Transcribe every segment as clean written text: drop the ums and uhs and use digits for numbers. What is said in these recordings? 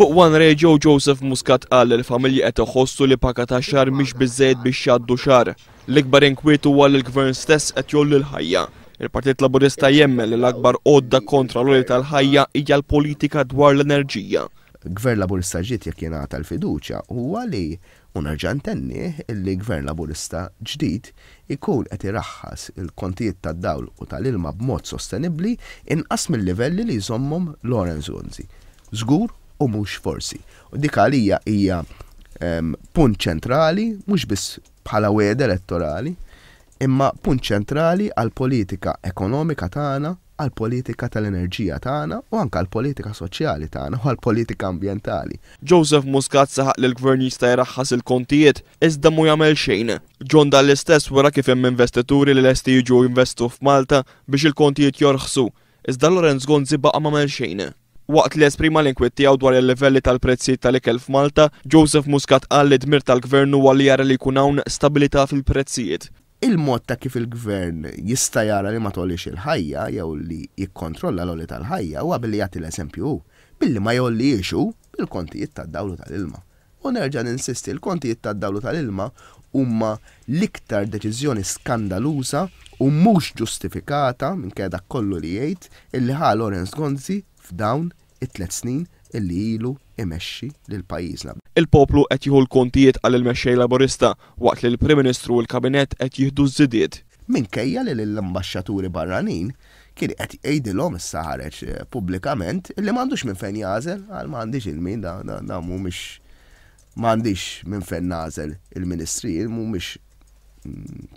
Fuq One Radio Joseph Muscat qal li l-familji qed iħossu li paga ta' xahar mhix biżżejjed biex jgħaddu xahar. L-ikbar inkwiet huwa li l-gvern stess qed jolli l-ħajja. Il-Partit Laburista jemmen li l-akbar għodda kontra l-għolli tal-ħajja hija l-politika dwar l-enerġija. Gvern Laburista ġiet jekk jingħata l-fiduċja huwa li nerġa' ntenni li gvern Laburista ġdid ikun qed iraħħas il-kontijiet tad-dawl u tal-ilma b'mod sostenibbli inqas mill-livelli li jżommhom Lawrence Gonzi. Żgur u mhux forsi. U dik għalija hija punt ċentrali mhux biss bħala weda elettorali, imma punt ċentrali għall politika ekonomika tagħna, għall politika tal-enerġija tagħna u anke għall politika soċjali tagħna u għall politika ambjentali. Joseph Muscat saħaq li l-gvern jista' jraħħas il-kontijiet iżda mhu jagħmel xejn. Ġon dal-istess wara kif hemm investituri li lesti jiġu jinvestu f'Malta biex il-kontijiet jorħsu, iżda Lawrence Gonzi baqa' m'għamel xejn. Waqt li esprima l-inkwiet tiegħu dwar il-livelli tal-prezzijiet tal-ikel f'Malta, Joseph Muscat qal li dmir tal-gvern huwa li jara li jkun hawn stabilità fil-prezzijiet. Il-mod ta' kif il-gvern jista' jara li ma tollix il-ħajja jew li jikkontrolla l-għoli tal-ħajja huwa billi jagħti l-eżempju billi ma jollix bil-kontijiet tad-dawl tal-ilma. U nerġa' ninsisti l-kontijiet tad-dawl tal-ilma huma l-iktar deċiżjoni skandaluża u mhux ġustifikata minkejja dak kollu li jgħid illi ħa Lawrence Gonzi f'dawn it-3 snin illi ilu imexxi lil pajjiżna. Il-poplu qed jieħu l-kontijiet għal il-mexxej Laburista waqt li l-Prim Ministru u l-Kabinett qed jieħdu żidiet. Minkejja li l-ambaxxaturi barranin kien qed jgħidilhom issa ħareġ pubblikament illi m'għandux minn fejn jażel għal m'għandix il-min da mhumiex m'għandix minn fejn nażel il-Ministri mhumiex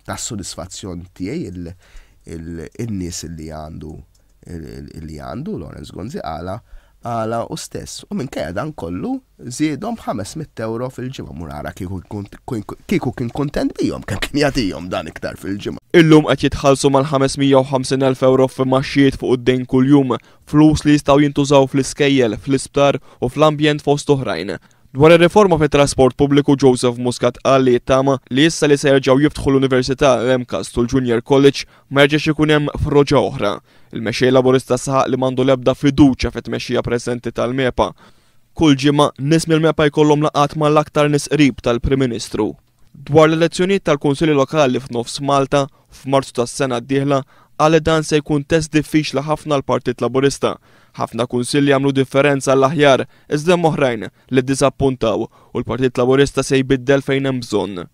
tas-sodisfazzjon tiegħi in-nies li għandu Lawrence Gonzi għala u stess. U minkejja dan kollu żiedhom 500 euro fil-ġimgħa murara kieku kien kuntent bihom kemm kien jagħtihom dan iktar fil-ġimgħa. Illum qed jitħallsu mal-550,000 euro f'maxxijiet fuq id-dejn kuljum, flus li jistgħu jintużaw fl-iskejjel, fl-isptar u fl-ambjent fost oħrajn. Dwar ir-riforma fit-trasport pubbliku Joseph Muscat qal li jittama li issa li se jerġgħu jiftħu l-Università l-MCAST u l-Junior College ma jerġgħux ikun hemm f'roġa oħra. Il-mexxej Laburista saħaq li m'għandu l-ebda fiduċja fit-tmexxija preżenti tal-MEPA. Kull ġimgħa nies mill-MEPA jkollhom laqgħat mal-aktar nies qrib tal-Prim Ministru. Dwar l-elezzjonijiet tal-Kunsilli Lokali f'nofs Malta f'Marzu tas-sena d-dieħla qal li dan se jkun test diffiċli ħafna l-Partit Laburista. Ħafna kunsilli jagħmlu differenza l-aħjar iżda oħrajn li ddiżappuntaw u l-Partit Laburista se jbiddel fejn hemm bżonn.